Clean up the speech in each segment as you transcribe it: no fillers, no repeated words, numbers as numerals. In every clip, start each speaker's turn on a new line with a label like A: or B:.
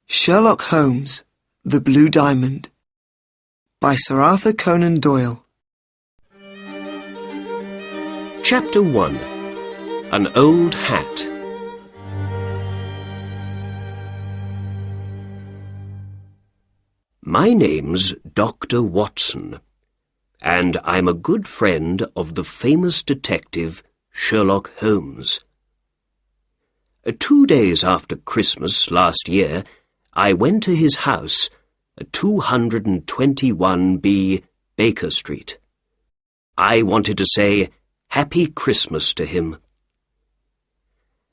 A: Sherlock Holmes, The Blue Diamond by Sir Arthur Conan Doyle.
B: Chapter 1. An Old Hat. My name's Dr. Watson, and I'm a good friend of the famous detective Sherlock Holmes. 2 days after Christmas last year, I went to his house at 221B Baker Street. I wanted to say Happy Christmas to him.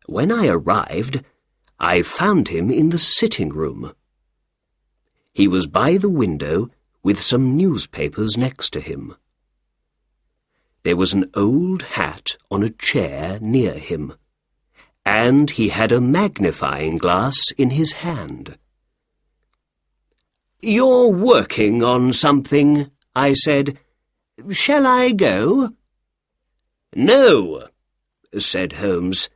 B: When I arrived, I found him in the sitting room. He was by the window with some newspapers next to him. There was an old hat on a chair near him, and he had a magnifying glass in his hand. "You're working on something," I said. "Shall I go?" "No," said Holmes.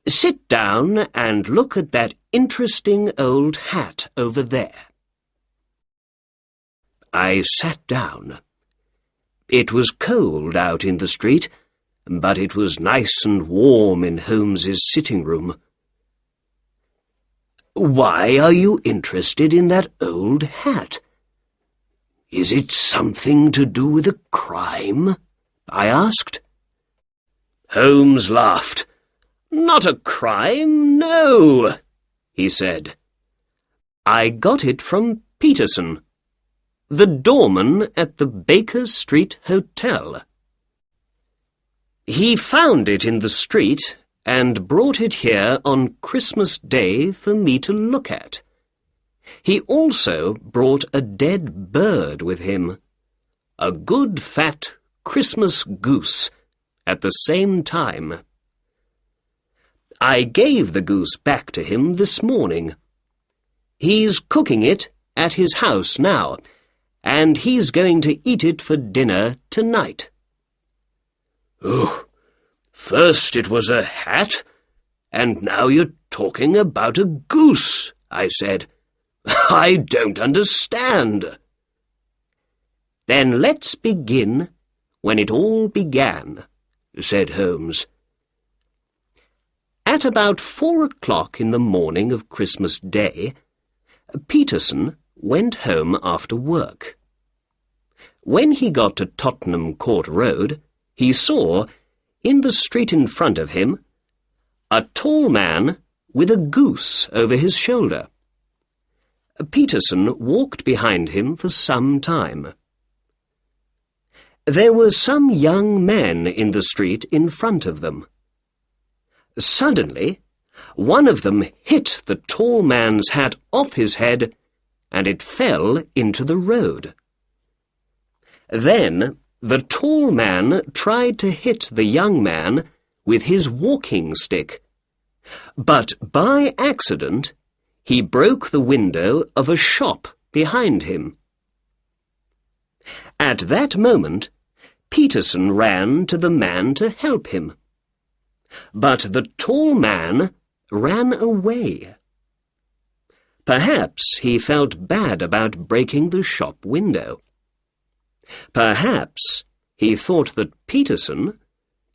B: "Sit down and look at that interesting old hat over there." I sat down. It was cold out in the street, but it was nice and warm in Holmes's sitting room. "Why are you interested in that old hat? Is it something to do with a crime?" I asked. Holmes laughed. "Not a crime, no," he said. "I got it from Peterson, the doorman at the Baker Street Hotel. He found it in the street and brought it here on Christmas Day for me to look at. He also brought a dead bird with him, a good fat Christmas goose, at the same time. I gave the goose back to him this morning. He's cooking it at his house now, and he's going to eat it for dinner tonight." "Oh, first it was a hat, and now you're talking about a goose," I said. "I don't understand." "Then let's begin when it all began," said Holmes. At about 4 o'clock in the morning of Christmas Day, Peterson went home after work. When he got to Tottenham Court Road, he saw, in the street in front of him, a tall man with a goose over his shoulder. Peterson walked behind him for some time. There were some young men in the street in front of them. Suddenly, one of them hit the tall man's hat off his head, and it fell into the road. Then the tall man tried to hit the young man with his walking stick, but by accident he broke the window of a shop behind him. At that moment, Peterson ran to the man to help him, but the tall man ran away. Perhaps he felt bad about breaking the shop window. Perhaps he thought that Peterson,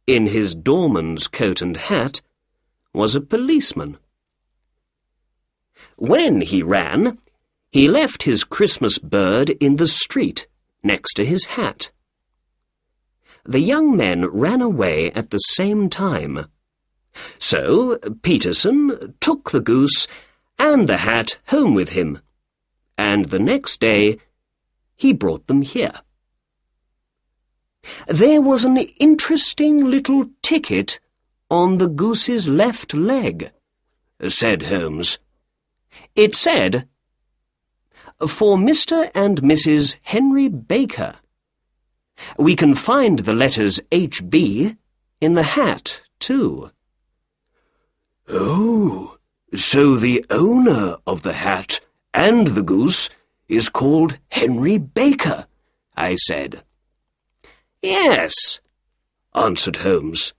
B: in his doorman's coat and hat, was a policeman. When he ran, he left his Christmas bird in the street next to his hat. The young men ran away at the same time. So Peterson took the goose and the hat home with him, and the next day he brought them here. There was an interesting little ticket on the goose's left leg, said Holmes. It said, "For Mr. and Mrs. Henry Baker." We can find the letters H.B. in the hat, too. "Oh, so the owner of the hat and the goose is called Henry Baker," I said. "Yes," answered Holmes.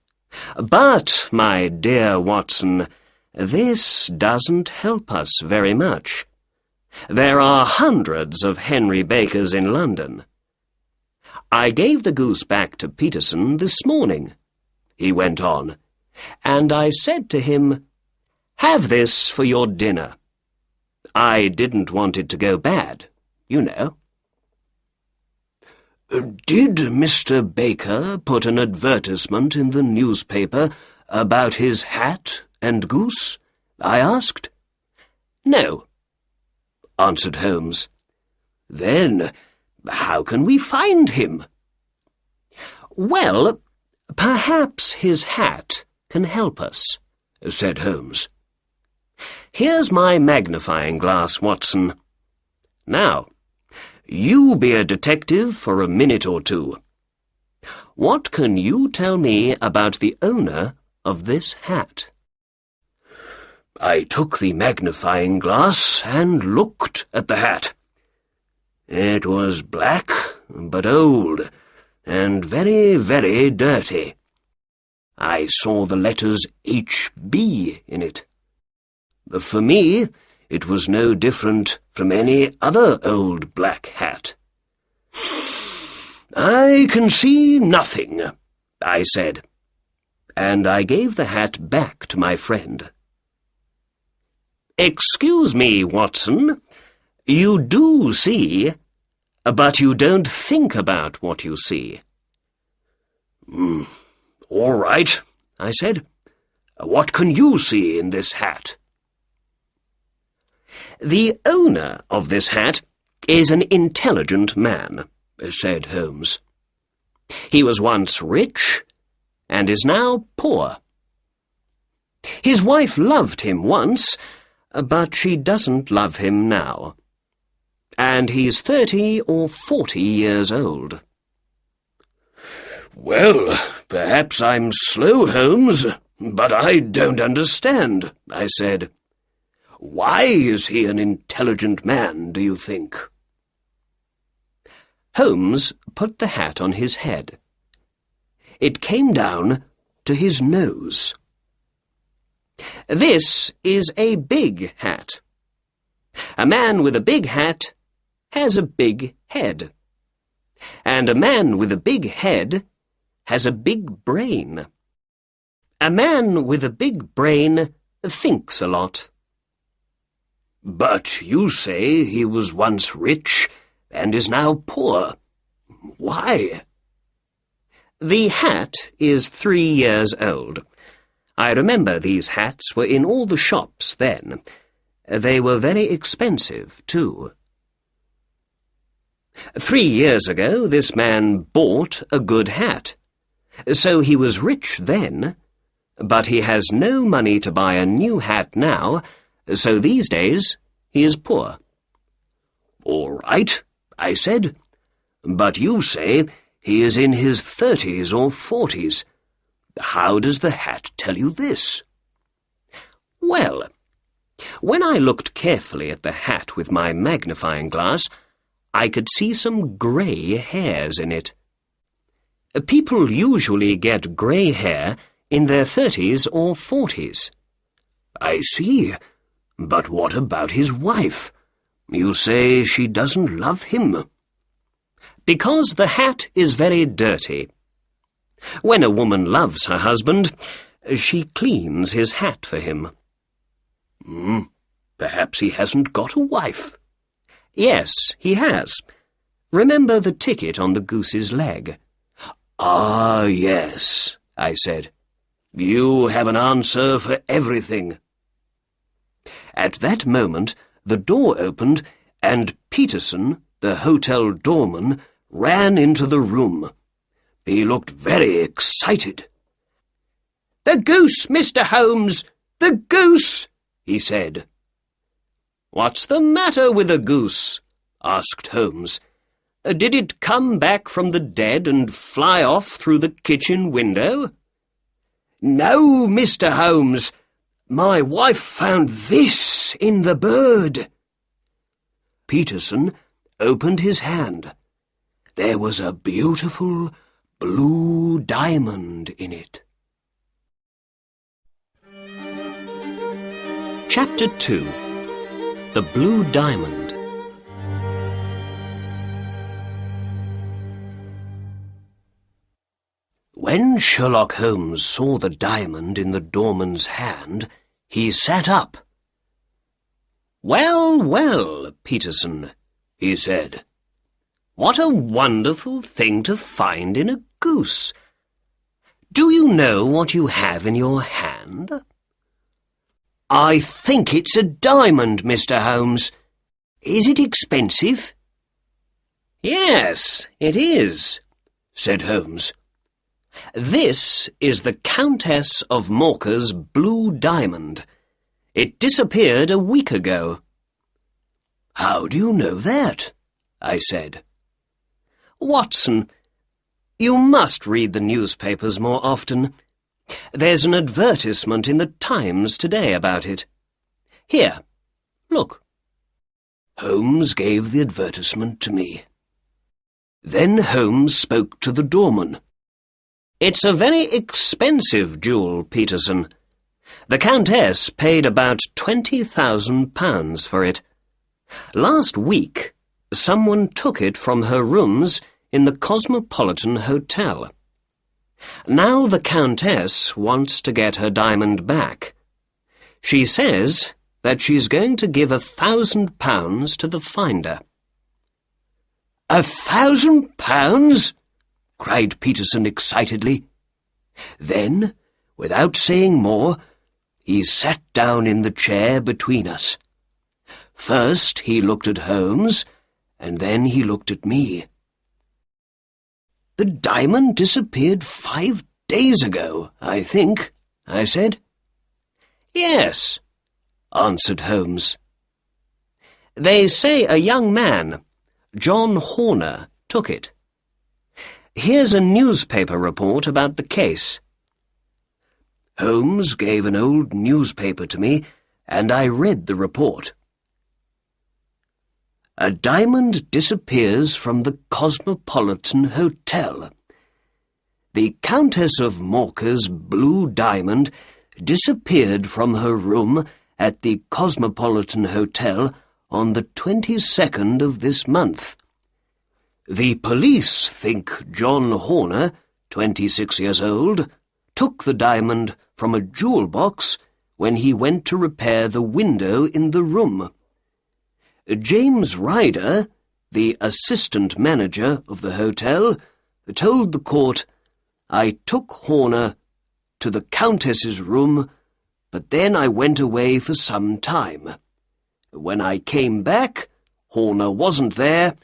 B: "But, my dear Watson, This doesn't help us very much. There are hundreds of Henry Bakers in London. I gave the goose back to Peterson this morning," he went on, "and I said to him, 'Have this for your dinner.' I didn't want it to go bad, you know." "Did Mr. Baker put an advertisement in the newspaper about his hat and goose?" I asked. "No," answered Holmes. "Then how can we find him?" "Well, perhaps his hat can help us," said Holmes. "Here's my magnifying glass, Watson. Now, you be a detective for a minute or two. What can you tell me about the owner of this hat?" I took the magnifying glass and looked at the hat. It was black, but old, and very, very dirty. I saw the letters H.B. in it. For me, it was no different from any other old black hat. "I can see nothing," I said, and I gave the hat back to my friend. "Excuse me, Watson. You do see, but you don't think about what you see." "All right," I said. "What can you see in this hat?" "The owner of this hat is an intelligent man," said Holmes. "He was once rich and is now poor. His wife loved him once, but she doesn't love him now. And he's 30 or 40 years old." "Well, perhaps I'm slow, Holmes, but I don't understand," I said. "Why is he an intelligent man, do you think?" Holmes put the hat on his head. It came down to his nose. "This is a big hat. A man with a big hat has a big head. And a man with a big head has a big brain. A man with a big brain thinks a lot." "But you say he was once rich and is now poor. Why?" "The hat is 3 years old. I remember these hats were in all the shops then. They were very expensive, too. 3 years ago, this man bought a good hat. So he was rich then, but he has no money to buy a new hat now, so these days he is poor." "All right," I said, "but you say he is in his 30s or 40s. How does the hat tell you this?" "Well, when I looked carefully at the hat with my magnifying glass, I could see some grey hairs in it. People usually get grey hair in their 30s or 40s. "I see. But what about his wife? You say she doesn't love him." "Because the hat is very dirty. When a woman loves her husband, she cleans his hat for him." Perhaps he hasn't got a wife." "Yes, he has. Remember the ticket on the goose's leg?" "Ah, yes," I said. "You have an answer for everything." At that moment, the door opened, and Peterson, the hotel doorman, ran into the room. He looked very excited. "The goose, Mr. Holmes! The goose!" he said. "What's the matter with the goose?" asked Holmes. "Did it come back from the dead and fly off through the kitchen window?" "No, Mr. Holmes. My wife found this in the bird." Peterson opened his hand. There was a beautiful blue diamond in it. Chapter 2. The Blue Diamond. When Sherlock Holmes saw the diamond in the doorman's hand, he sat up. "Well, well, Peterson," he said. "What a wonderful thing to find in a goose. Do you know what you have in your hand?" "I think it's a diamond, Mr. Holmes. Is it expensive?" "Yes, it is," said Holmes. "This is the Countess of Morcar's blue diamond. It disappeared a week ago." "How do you know that?" I said. "Watson, you must read the newspapers more often. There's an advertisement in the Times today about it. Here, look." Holmes gave the advertisement to me. Then Holmes spoke to the doorman. "It's a very expensive jewel, Peterson. The Countess paid about £20,000 for it. Last week, someone took it from her rooms in the Cosmopolitan Hotel. Now the Countess wants to get her diamond back. She says that she's going to give £1,000 to the finder." £1,000? cried Peterson excitedly. Then, without saying more, he sat down in the chair between us. First he looked at Holmes, and then he looked at me. "The diamond disappeared 5 days ago, I think," I said. "Yes," answered Holmes. "They say a young man, John Horner, took it. Here's a newspaper report about the case." Holmes gave an old newspaper to me, and I read the report. "A diamond disappears from the Cosmopolitan Hotel. The Countess of Morcar's blue diamond disappeared from her room at the Cosmopolitan Hotel on the 22nd of this month. The police think John Horner, 26 years old, took the diamond from a jewel box when he went to repair the window in the room. James Ryder, the assistant manager of the hotel, told the court, 'I took Horner to the Countess's room, but then I went away for some time. When I came back, Horner wasn't there,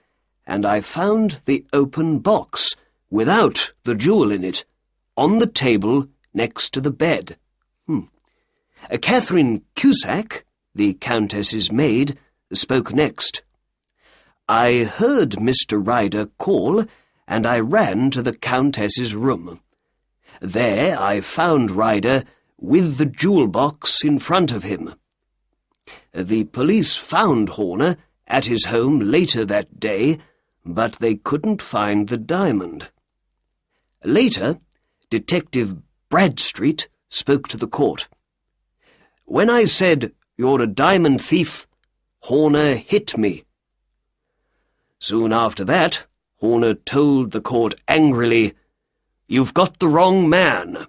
B: and I found the open box, without the jewel in it, on the table next to the bed.' Catherine Cusack, the Countess's maid, spoke next. I heard Mr. Ryder call, and I ran to the Countess's room. There I found Ryder with the jewel box in front of him. The police found Horner at his home later that day, but they couldn't find the diamond. Later, Detective Bradstreet spoke to the court. When I said, 'You're a diamond thief,' Horner hit me. Soon after that, Horner told the court angrily, 'You've got the wrong man.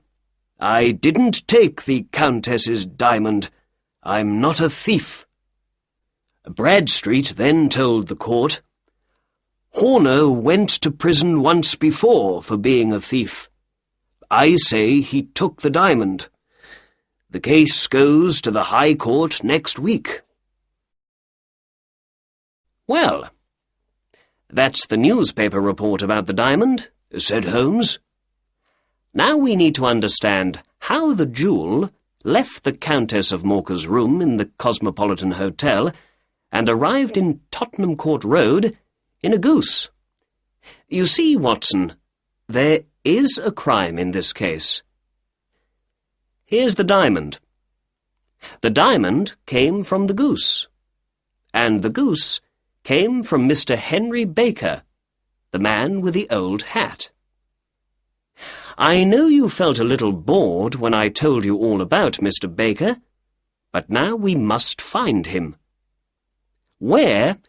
B: I didn't take the Countess's diamond. I'm not a thief.' Bradstreet then told the court, 'Horner went to prison once before for being a thief. I say he took the diamond. The case goes to the High Court next week.'" "Well, that's the newspaper report about the diamond," said Holmes. "Now we need to understand how the jewel left the Countess of Morcar's room in the Cosmopolitan Hotel and arrived in Tottenham Court Road in a goose. You see, Watson, there is a crime in this case. Here's the diamond. The diamond came from the goose, and the goose came from Mr. Henry Baker, the man with the old hat. I know you felt a little bored when I told you all about Mr. Baker, but now we must find him. Where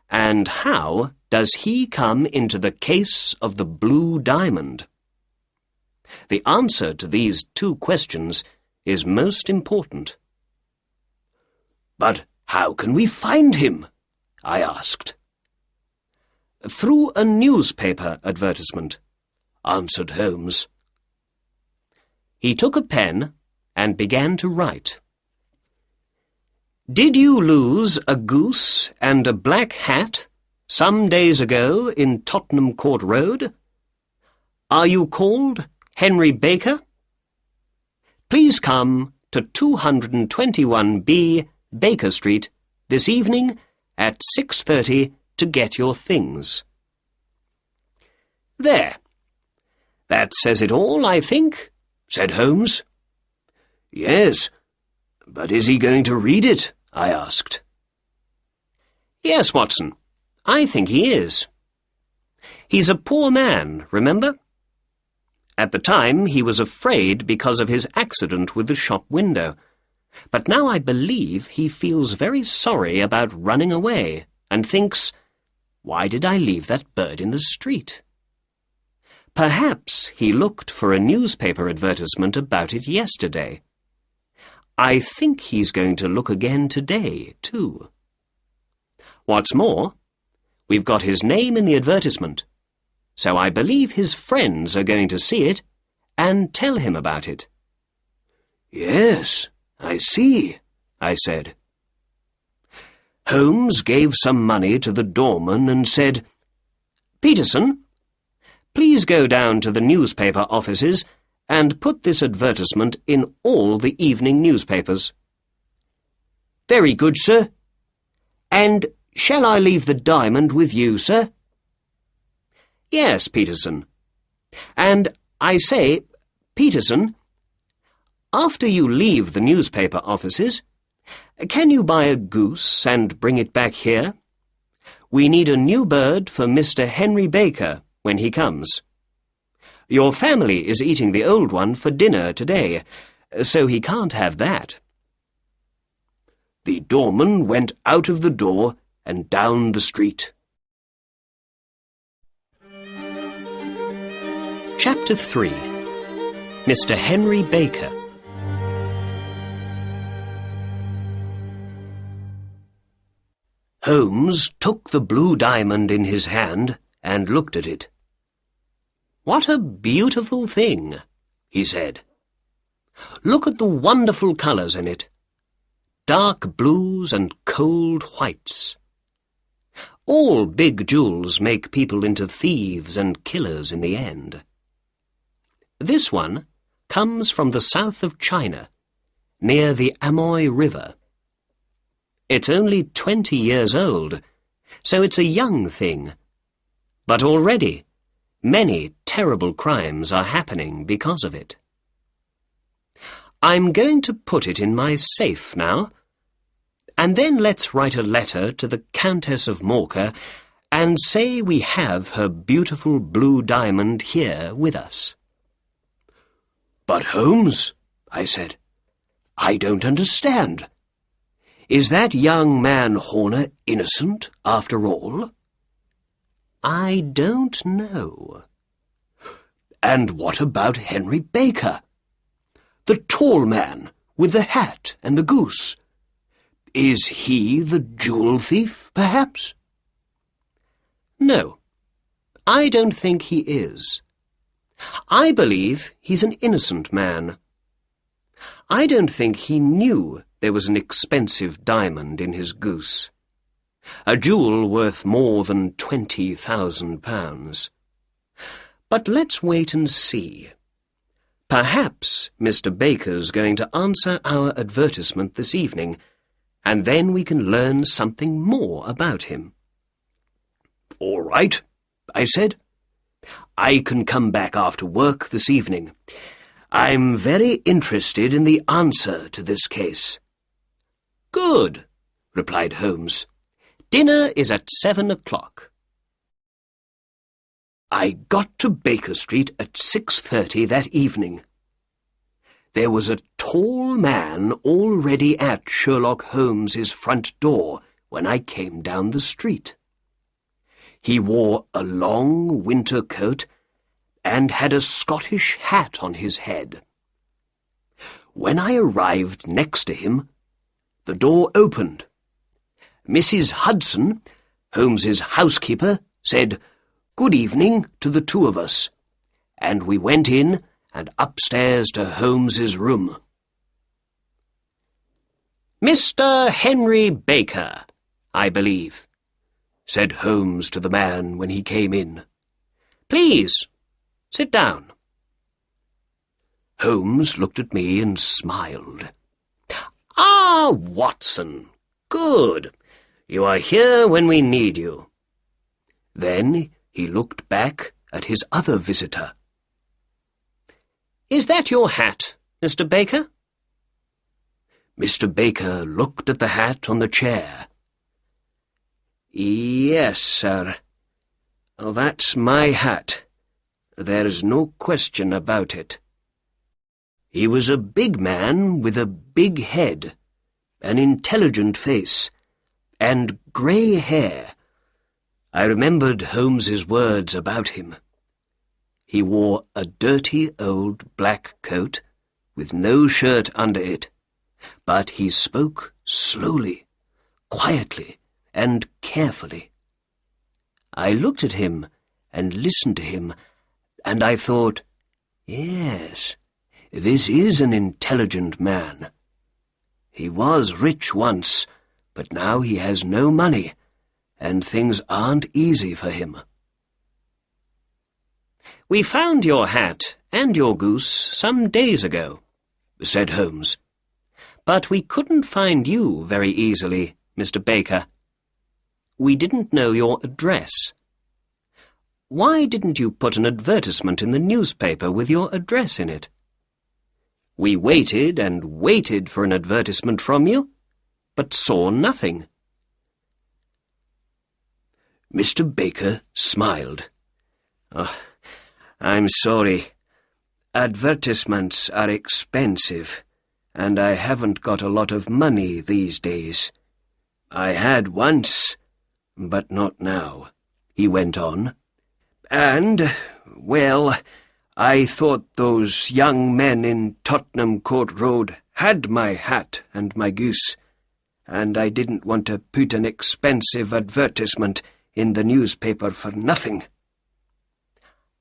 B: and how does he come into the case of the blue diamond? The answer to these two questions is most important. "But how can we find him?" I asked. "Through a newspaper advertisement," answered Holmes. He took a pen and began to write. "Did you lose a goose and a black hat some days ago in Tottenham Court Road? Are you called Henry Baker? Please come to 221B Baker Street this evening at 6:30 to get your things." "There. That says it all, I think," said Holmes. "Yes, but is he going to read it?" I asked. "Yes, Watson, I think he is. He's a poor man, remember? At the time he was afraid because of his accident with the shop window, but now I believe he feels very sorry about running away and thinks, 'Why did I leave that bird in the street?' Perhaps he looked for a newspaper advertisement about it yesterday. I think he's going to look again today, too. What's more, we've got his name in the advertisement, so I believe his friends are going to see it and tell him about it." "Yes, I see," I said. Holmes gave some money to the doorman and said, "Peterson, please go down to the newspaper offices and put this advertisement in all the evening newspapers." "Very good, sir. And shall I leave the diamond with you, sir?" "Yes, Peterson. And I say, Peterson, after you leave the newspaper offices, can you buy a goose and bring it back here? We need a new bird for Mr. Henry Baker when he comes. Your family is eating the old one for dinner today, so he can't have that." The doorman went out of the door and down the street. Chapter 3. Mr. Henry Baker. Holmes took the blue diamond in his hand and looked at it. "What a beautiful thing," he said. "Look at the wonderful colours in it. Dark blues and cold whites. All big jewels make people into thieves and killers in the end. This one comes from the south of China, near the Amoy River. It's only 20 years old, so it's a young thing. But already, many terrible crimes are happening because of it. I'm going to put it in my safe now, and then let's write a letter to the Countess of Morcar and say we have her beautiful blue diamond here with us." "But Holmes," I said, "I don't understand. Is that young man Horner innocent after all?" "I don't know." "And what about Henry Baker? The tall man with the hat and the goose? Is he the jewel thief, perhaps?" "No, I don't think he is. I believe he's an innocent man. I don't think he knew there was an expensive diamond in his goose, a jewel worth more than £20,000. But let's wait and see. Perhaps Mr. Baker's going to answer our advertisement this evening, and then we can learn something more about him." "All right," I said. "I can come back after work this evening. I'm very interested in the answer to this case." "Good," replied Holmes. "Dinner is at 7 o'clock. I got to Baker Street at 6:30 that evening. there was a tall man already at Sherlock Holmes's front door when I came down the street. He wore a long winter coat and had a Scottish hat on his head. When I arrived next to him, the door opened. Mrs. Hudson, Holmes's housekeeper, said, "Good evening" to the two of us, and we went in and upstairs to Holmes's room. "Mr. Henry Baker, I believe," said Holmes to the man when he came in. "Please, sit down." Holmes looked at me and smiled. "Ah, Watson, good. You are here when we need you." Then he looked back at his other visitor. "Is that your hat, Mr. Baker?" Mr. Baker looked at the hat on the chair. "Yes, sir. That's my hat. There's no question about it." He was a big man with a big head, an intelligent face, and grey hair. I remembered Holmes's words about him. He wore a dirty old black coat, with no shirt under it, but he spoke slowly, quietly, and carefully. I looked at him and listened to him, and I thought, yes, this is an intelligent man. He was rich once, but now he has no money, and things aren't easy for him. "We found your hat and your goose some days ago," said Holmes. "But we couldn't find you very easily, Mr. Baker. We didn't know your address. Why didn't you put an advertisement in the newspaper with your address in it? We waited and waited for an advertisement from you, but saw nothing." Mr. Baker smiled. "Oh, I'm sorry. Advertisements are expensive, and I haven't got a lot of money these days. I had once, but not now," he went on. "And, well, I thought those young men in Tottenham Court Road had my hat and my goose, and I didn't want to put an expensive advertisement in the newspaper for nothing."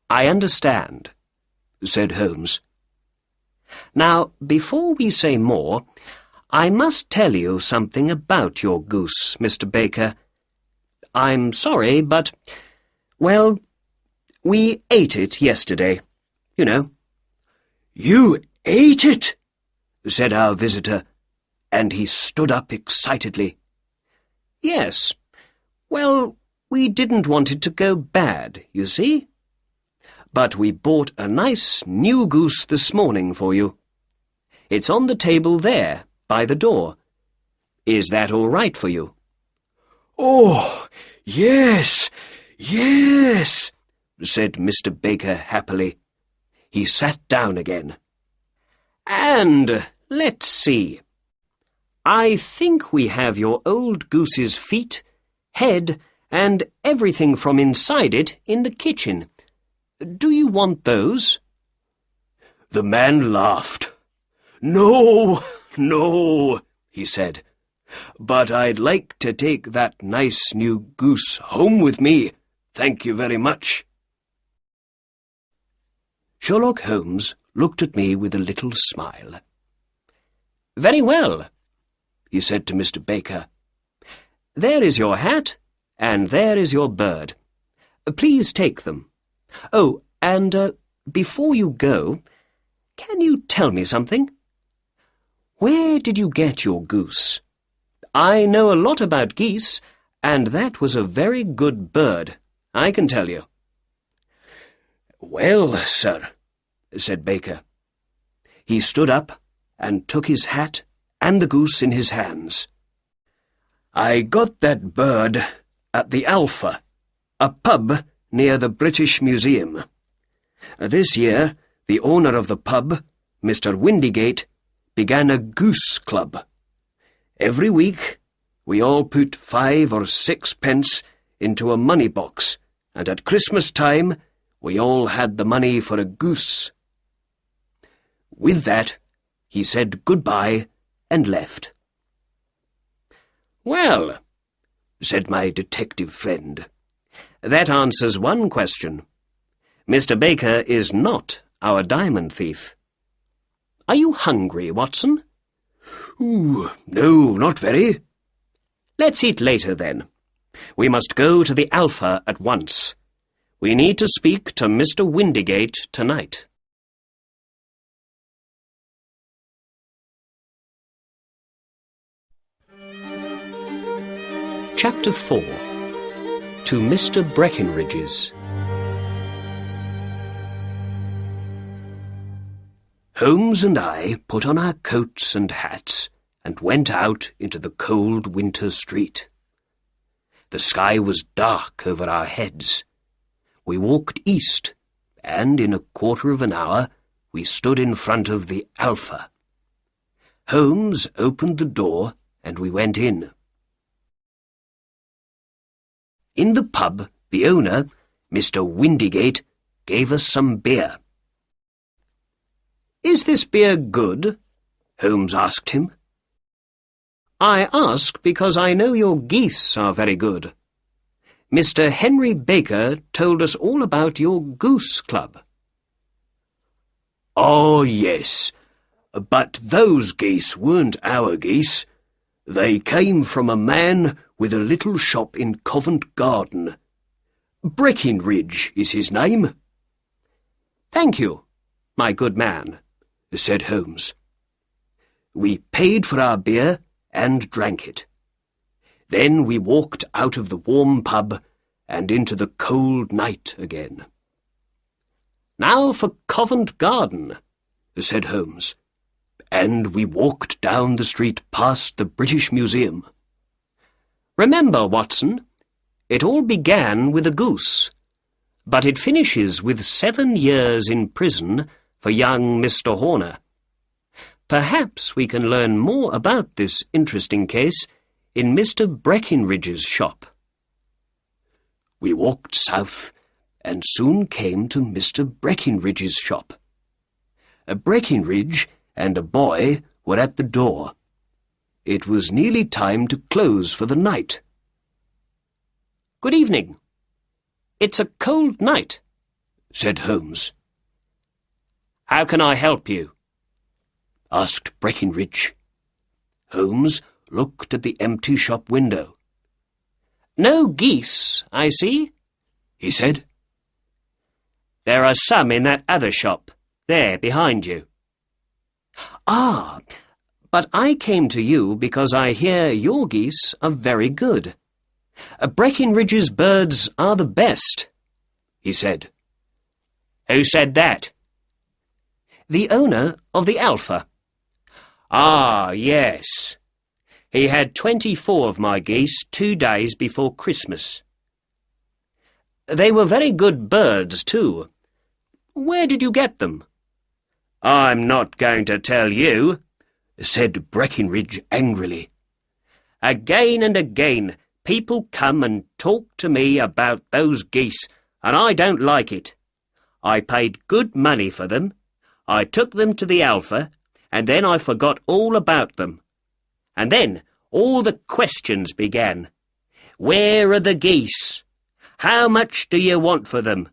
B: "I understand," said Holmes. "Now, before we say more, I must tell you something about your goose, Mr. Baker. I'm sorry, but, well, we ate it yesterday, you know." "You ate it?" said our visitor, and he stood up excitedly. "Yes. Well, we didn't want it to go bad, you see. But we bought a nice new goose this morning for you. It's on the table there, by the door. Is that all right for you?" "Oh, yes, yes," said Mr. Baker happily. He sat down again. "And let's see. I think we have your old goose's feet, head, and everything from inside it in the kitchen. Do you want those?" The man laughed. "No, no," he said. "But I'd like to take that nice new goose home with me. Thank you very much." Sherlock Holmes looked at me with a little smile. "Very well," he said to Mr. Baker. "There is your hat, and there is your bird. Please take them. Oh, and before you go, can you tell me something? Where did you get your goose? I know a lot about geese, and that was a very good bird, I can tell you." "Well, sir," said Baker. He stood up and took his hat and the goose in his hands. "I got that bird at the Alpha, a pub near the British Museum. This year, the owner of the pub, Mr. Windigate, began a goose club. Every week we all put 5 or 6 pence into a money box, and at Christmas time we all had the money for a goose. With that, he said goodbye and left. "Well," said my detective friend, "that answers one question. Mr. Baker is not our diamond thief. Are you hungry, Watson?" "Ooh, no, not very." "Let's eat later, then. We must go to the Alpha at once. We need to speak to Mr. Windigate tonight." Chapter 4. To Mr. Breckenridge's. Holmes and I put on our coats and hats and went out into the cold winter street. The sky was dark over our heads. We walked east, and in a quarter of an hour we stood in front of the Alpha. Holmes opened the door, and we went in. In the pub, the owner, Mr. Windigate, gave us some beer. "Is this beer good?" Holmes asked him. "I ask because I know your geese are very good. Mr. Henry Baker told us all about your goose club." "Oh, yes, but those geese weren't our geese. They came from a man with a little shop in Covent Garden. Breckenridge is his name." "Thank you, my good man," said Holmes. We paid for our beer and drank it. Then we walked out of the warm pub and into the cold night again. "Now for Covent Garden," said Holmes, and we walked down the street past the British Museum. "Remember, Watson, it all began with a goose, but it finishes with 7 years in prison for young Mr. Horner. Perhaps we can learn more about this interesting case in Mr. Breckenridge's shop." We walked south and soon came to Mr. Breckenridge's shop. A Breckenridge and a boy were at the door. It was nearly time to close for the night. "Good evening. It's a cold night," said Holmes. "How can I help you?" asked Breckenridge. Holmes looked at the empty shop window. "No geese, I see," he said. "There are some in that other shop, there behind you." "Ah, but I came to you because I hear your geese are very good. Breckenridge's birds are the best," he said. "Who said that?" "The owner of the Alpha." "Ah, yes. He had 24 of my geese 2 days before Christmas." "They were very good birds, too. Where did you get them?" "I'm not going to tell you," said Breckenridge angrily. "Again and again people come and talk to me about those geese, and I don't like it. I paid good money for them. I took them to the Alpha, and then I forgot all about them. And then all the questions began. Where are the geese? How much do you want for them?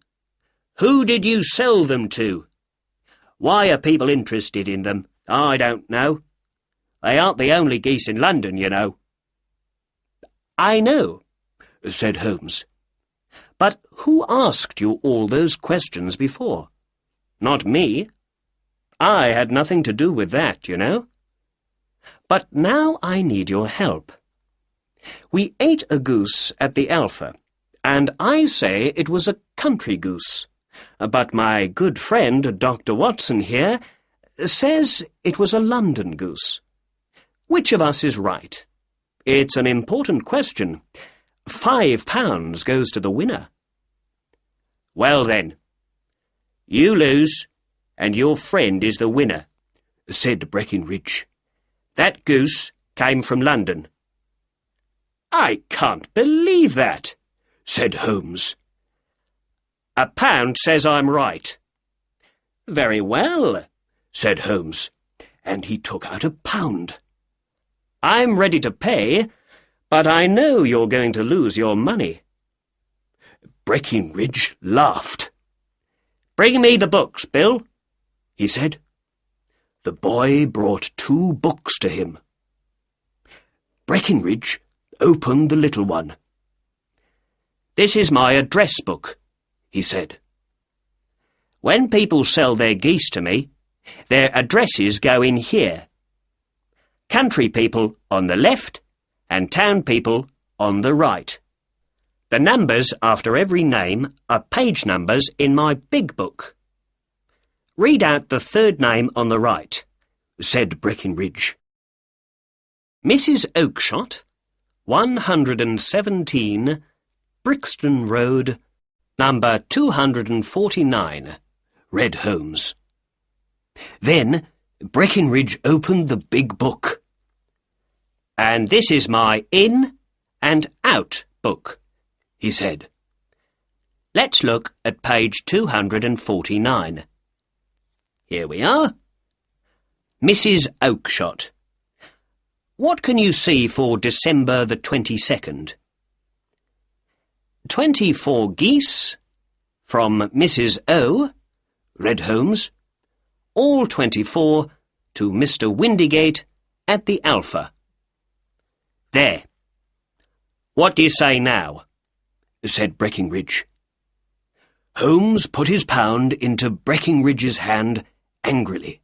B: Who did you sell them to? Why are people interested in them? I don't know. They aren't the only geese in London, you know." "I know," said Holmes. "But who asked you all those questions before? Not me. I had nothing to do with that, you know. But now I need your help. We ate a goose at the Alpha, and I say it was a country goose. But my good friend, Dr. Watson here, says it was a London goose. Which of us is right? It's an important question. £5 goes to the winner." "Well then, you lose, and your friend is the winner," said Breckinridge. "That goose came from London." "I can't believe that," said Holmes. "A pound says I'm right." "Very well," said Holmes, and he took out a pound. "I'm ready to pay, but I know you're going to lose your money." Breckinridge laughed. "Bring me the books, Bill," he said. The boy brought 2 books to him. Breckinridge opened the little one. "This is my address book," he said. "When people sell their geese to me, their addresses go in here. Country people on the left and town people on the right. The numbers after every name are page numbers in my big book." "Read out the 3rd name on the right," said Breckinridge. "Mrs. Oakshott, 117, Brixton Road, number 249, read Holmes. Then Breckinridge opened the big book. "And this is my in and out book," he said. "Let's look at page 249. Here we are. Mrs. Oakshott. What can you see for December the 22nd? 24 geese from Mrs. O, read Holmes. All 24 to Mr. Windigate at the Alpha. There. What do you say now?" said Breckinridge. Holmes put his pound into Breckinridge's hand angrily.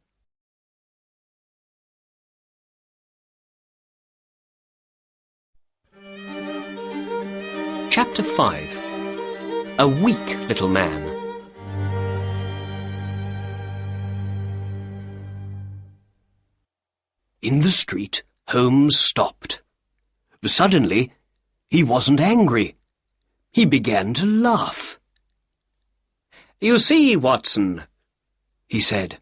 B: Chapter 5. A Weak Little Man. In the street, Holmes stopped. Suddenly, he wasn't angry. He began to laugh. "You see, Watson," he said,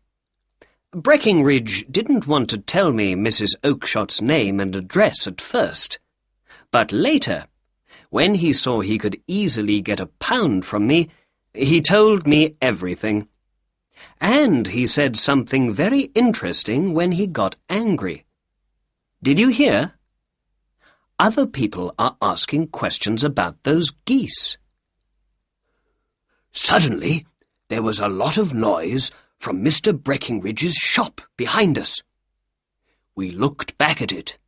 B: "Breckinridge didn't want to tell me Mrs. Oakshott's name and address at first, but later, when he saw he could easily get a pound from me, he told me everything. And he said something very interesting when he got angry. Did you hear? Other people are asking questions about those geese." Suddenly, there was a lot of noise from Mr. Breckinridge's shop behind us. We looked back at it.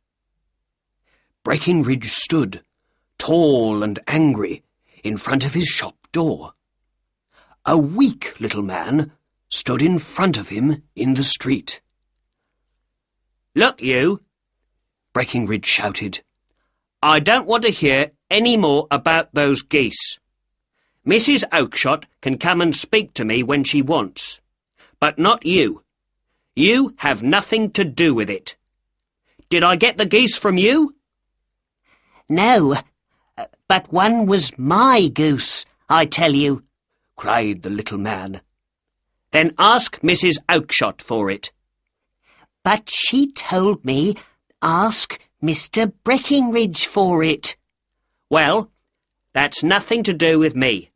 B: Breckinridge stood, tall and angry, in front of his shop door. A weak little man stood in front of him in the street. "Look, you!" Breckinridge shouted. "I don't want to hear any more about those geese. Mrs. Oakshott can come and speak to me when she wants, but not you. You have nothing to do with it. Did I get the geese from you?"
C: "No, but one was my goose, I tell you,"
B: cried the little man. "Then ask Mrs. Oakshott for it."
C: "But she told me ask Mr. Breckinridge for it."
B: "Well, that's nothing to do with me.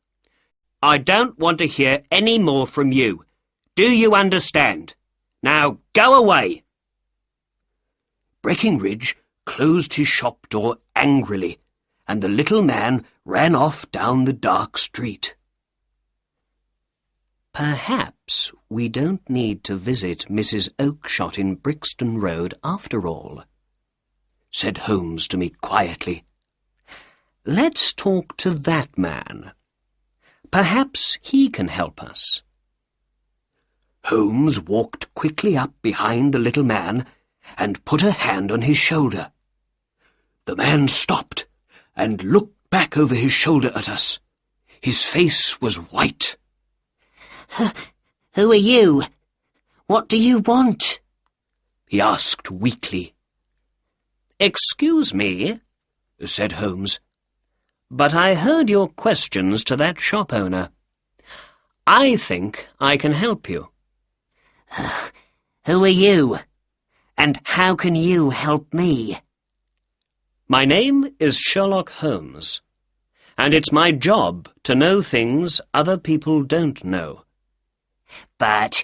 B: I don't want to hear any more from you. Do you understand? Now go away." Breckinridge closed his shop door angrily, and the little man ran off down the dark street. "Perhaps we don't need to visit Mrs. Oakshott in Brixton Road after all," said Holmes to me quietly. "Let's talk to that man. Perhaps he can help us." Holmes walked quickly up behind the little man and put a hand on his shoulder. The man stopped and looked back over his shoulder at us. His face was white.
C: "Who are you? What do you want?"
B: he asked weakly. "Excuse me," said Holmes, "but I heard your questions to that shop owner. I think I can help you."
C: Who are you? And how can you help me?
B: My name is Sherlock Holmes, and it's my job to know things other people don't know.
C: But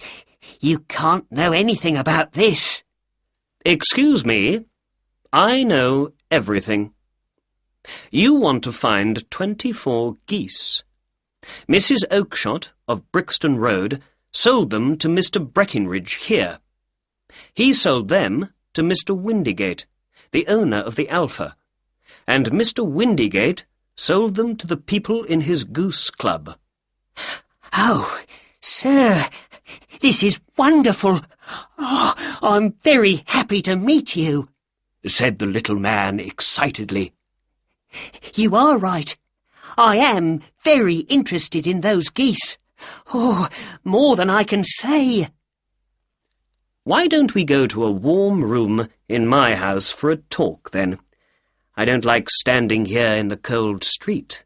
C: you can't know anything about this.
B: Excuse me, I know everything. You want to find 24 geese. Mrs. Oakshott of Brixton Road sold them to Mr. Breckinridge here. He sold them to Mr. Windygate, the owner of the Alpha, and Mr. Windygate sold them to the people in his goose club.
C: Oh, sir, this is wonderful. Oh, I'm very happy to meet you,
B: said the little man excitedly.
C: You are right. I am very interested in those geese. Oh, more than I can say.
B: Why don't we go to a warm room in my house for a talk, then? I don't like standing here in the cold street.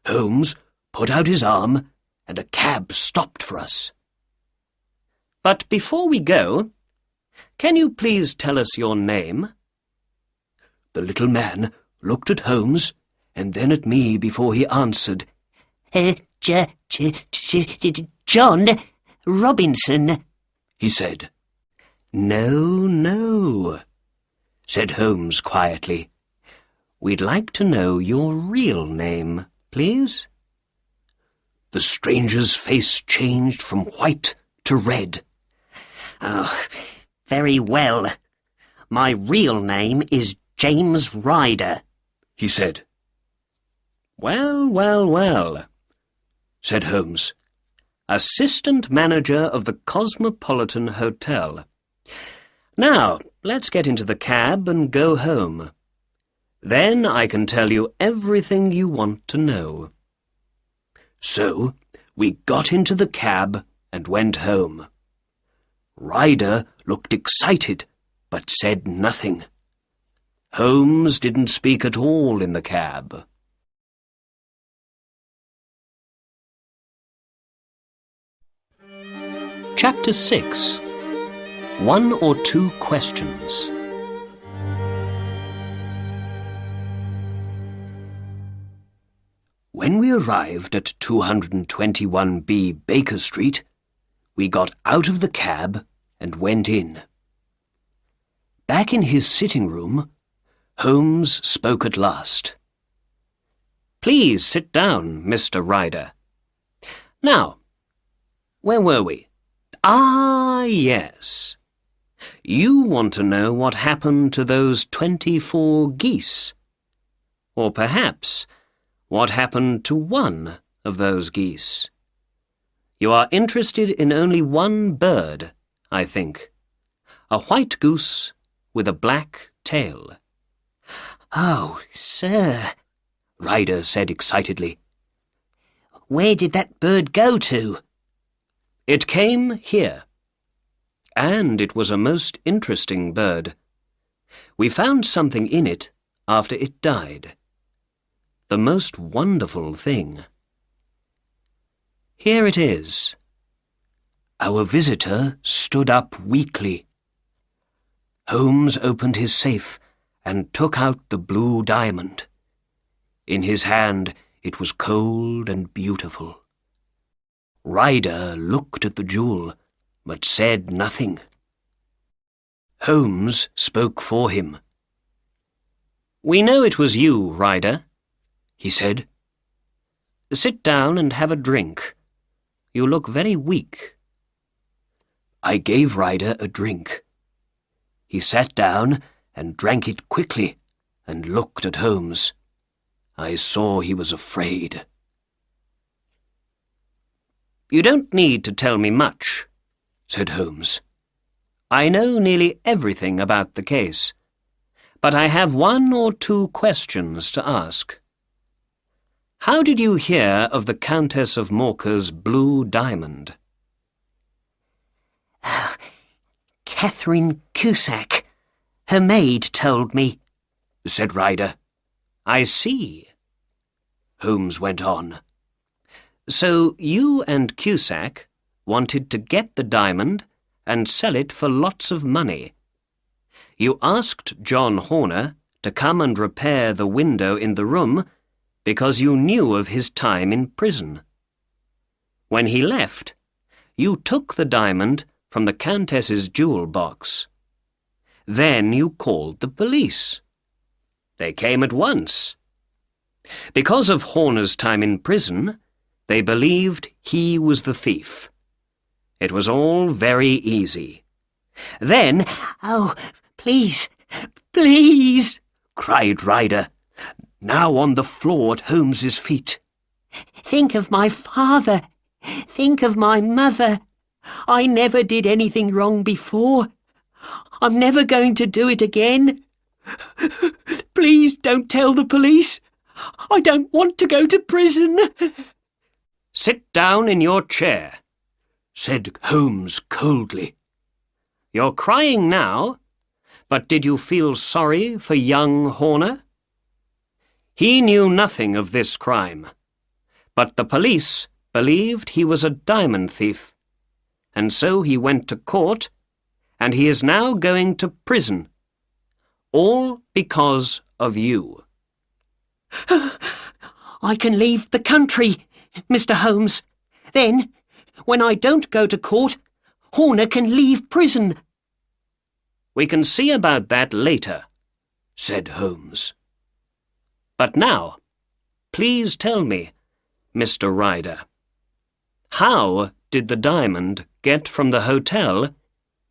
B: Holmes put out his arm, and a cab stopped for us. But before we go, can you please tell us your name? The little man looked at Holmes and then at me before he answered.
C: John Robinson,
B: he said. No, said Holmes quietly. We'd like to know your real name, please. The stranger's face changed from white to red.
C: Oh, very well. My real name is James Ryder,
B: he said. Well, said Holmes. Assistant manager of the Cosmopolitan Hotel. Now, let's get into the cab and go home. Then I can tell you everything you want to know. So, we got into the cab and went home. Ryder looked excited, but said nothing. Holmes didn't speak at all in the cab. Chapter 6. 1 or 2 questions. When we arrived at 221B Baker Street, we got out of the cab and went in. Back in his sitting room, Holmes spoke at last. Please sit down, Mr. Ryder. Now, where were we? Ah, yes. You want to know what happened to those 24 geese. Or perhaps what happened to one of those geese. You are interested in only one bird, I think. A white goose with a black tail.
C: Oh, sir,
B: Ryder said excitedly.
C: Where did that bird go to?
B: It came here. And it was a most interesting bird. We found something in it after it died. The most wonderful thing. Here it is. Our visitor stood up weakly. Holmes opened his safe and took out the blue diamond. In his hand it was cold and beautiful. Ryder looked at the jewel, but said nothing. Holmes spoke for him. We know it was you, Ryder, he said. Sit down and have a drink. You look very weak. I gave Ryder a drink. He sat down and drank it quickly and looked at Holmes. I saw he was afraid. You don't need to tell me much, said Holmes. I know nearly everything about the case, but I have 1 or 2 questions to ask. How did you hear of the Countess of Morcar's blue diamond?
C: Catherine Cusack. Her maid told me,
B: said Ryder. I see. Holmes went on. So you and Cusack wanted to get the diamond and sell it for lots of money. You asked John Horner to come and repair the window in the room because you knew of his time in prison. When he left, you took the diamond from the Countess's jewel box. Then you called the police. They came at once. Because of Horner's time in prison, they believed he was the thief. It was all very easy. Then,
C: "Oh, please, please,"
B: cried Ryder, now on the floor at Holmes's feet.
C: "think of my father. Think of my mother. I never did anything wrong before. I'm never going to do it again. Please don't tell the police. I don't want to go to prison."
B: "Sit down in your chair," said Holmes coldly. "You're crying now, but did you feel sorry for young Horner? He knew nothing of this crime, but the police believed he was a diamond thief, and so he went to court, and he is now going to prison, all because of you."
C: "I can leave the country, Mr. Holmes. Then, when I don't go to court, Horner can leave prison."
B: "We can see about that later," said Holmes. "But now, please tell me, Mr. Ryder, how did the diamond get from the hotel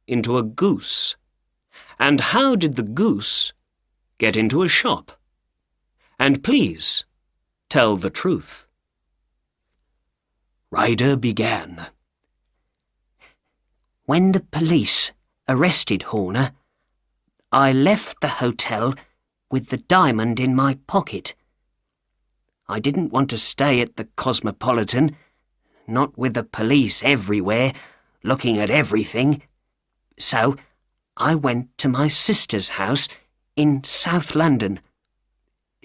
B: into a goose? And how did the goose get into a shop? And please, tell the truth." Ryder began.
C: "When the police arrested Horner, I left the hotel with the diamond in my pocket. I didn't want to stay at the Cosmopolitan, not with the police everywhere, looking at everything. So I went to my sister's house in South London.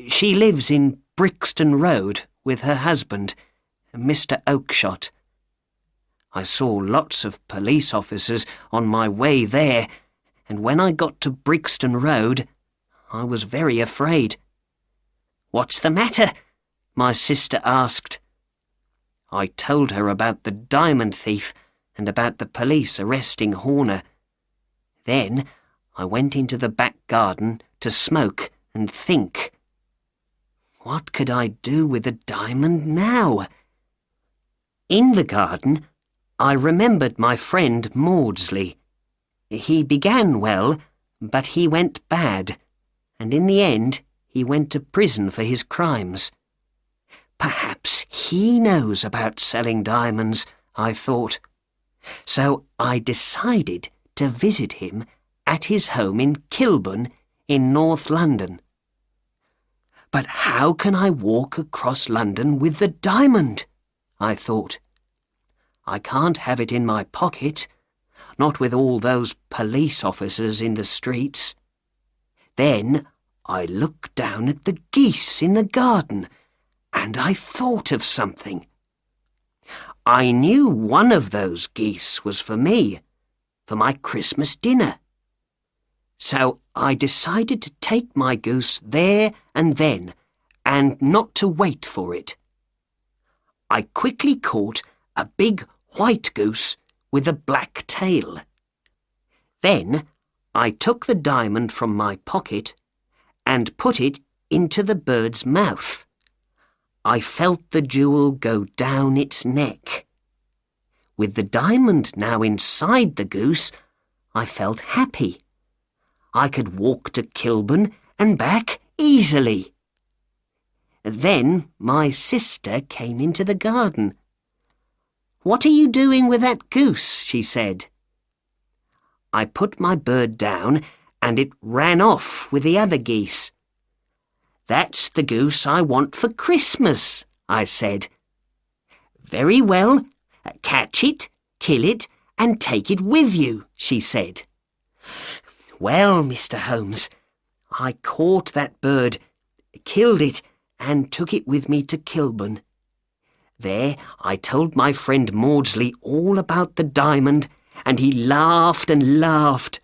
C: She lives in Brixton Road with her husband, Mr. Oakshott. I saw lots of police officers on my way there, and when I got to Brixton Road, I was very afraid. 'What's the matter?' my sister asked. I told her about the diamond thief and about the police arresting Horner. Then I went into the back garden to smoke and think. What could I do with the diamond now? In the garden, I remembered my friend Maudsley. He began well, but he went bad, and in the end he went to prison for his crimes. Perhaps he knows about selling diamonds, I thought. So I decided to visit him at his home in Kilburn in North London. But how can I walk across London with the diamond? I thought. I can't have it in my pocket, not with all those police officers in the streets. Then I looked down at the geese in the garden, and I thought of something. I knew one of those geese was for me, for my Christmas dinner. So I decided to take my goose there and then, and not to wait for it. I quickly caught a big white goose with a black tail. Then I took the diamond from my pocket and put it into the bird's mouth. I felt the jewel go down its neck. With the diamond now inside the goose, I felt happy. I could walk to Kilburn and back easily. Then my sister came into the garden. "What are you doing with that goose?" she said. I put my bird down and it ran off with the other geese. "That's the goose I want for Christmas," I said. "Very well, catch it, kill it, and take it with you," she said. Well, Mr. Holmes, I caught that bird, killed it, and took it with me to Kilburn. There I told my friend Maudsley all about the diamond and he laughed and laughed.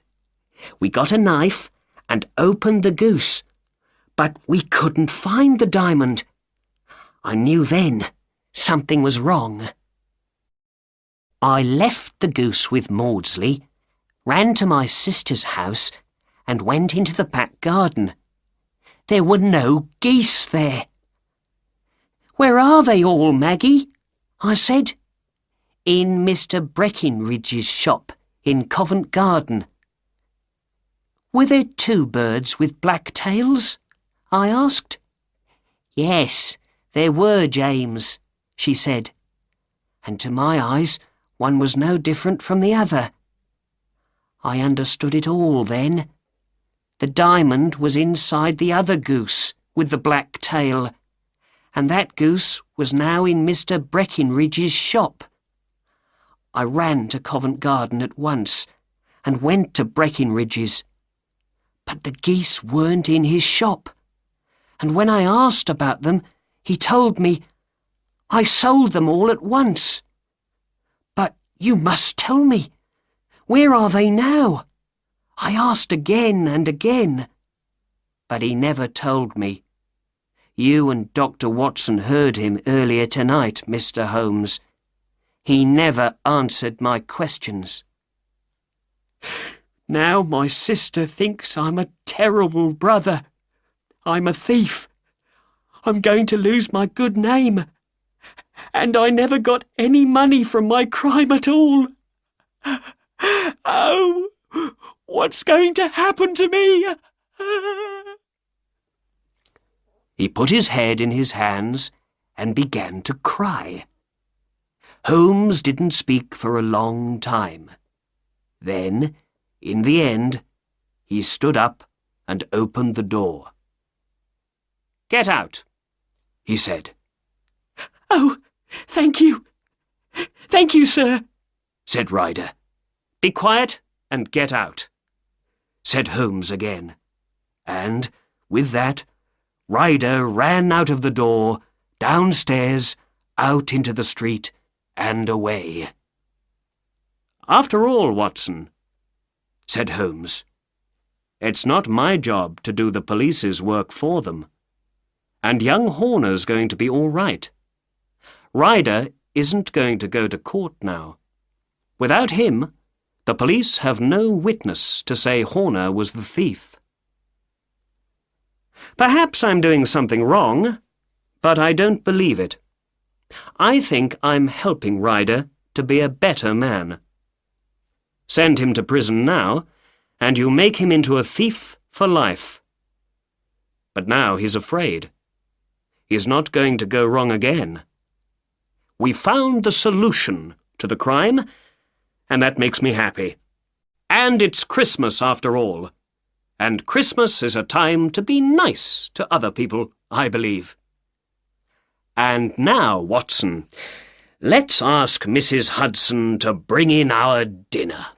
C: We got a knife and opened the goose, but we couldn't find the diamond. I knew then something was wrong. I left the goose with Maudsley, ran to my sister's house, and went into the back garden. There were no geese there. "Where are they all, Maggie?" I said. "In Mr. Breckinridge's shop in Covent Garden." "Were there 2 birds with black tails?" I asked. "Yes, there were, James," she said, and to my eyes one was no different from the other. I understood it all then. The diamond was inside the other goose with the black tail, and that goose was now in Mr. Breckinridge's shop. I ran to Covent Garden at once and went to Breckinridge's. But the geese weren't in his shop, and when I asked about them, he told me I sold them all at once. "But you must tell me. Where are they now?" I asked again and again, but he never told me. You and Dr. Watson heard him earlier tonight, Mr. Holmes. He never answered my questions. Now my sister thinks I'm a terrible brother. I'm a thief. I'm going to lose my good name. And I never got any money from my crime at all. Oh, what's going to happen to me? He put his head in his hands and began to cry. Holmes didn't speak for a long time. Then, in the end, he stood up and opened the door. "Get out," he said. "Oh, thank you. Thank you, sir," said Ryder. "Be quiet and get out," said Holmes again. And, with that, Ryder ran out of the door, downstairs, out into the street, and away. "After all, Watson," said Holmes, "it's not my job to do the police's work for them. And young Horner's going to be all right. Ryder isn't going to go to court now. Without him, the police have no witness to say Horner was the thief. Perhaps I'm doing something wrong, but I don't believe it. I think I'm helping Ryder to be a better man. Send him to prison now, and you make him into a thief for life. But now he's afraid. He's not going to go wrong again. We found the solution to the crime, and that makes me happy. And it's Christmas after all. And Christmas is a time to be nice to other people, I believe. And now, Watson, let's ask Mrs. Hudson to bring in our dinner."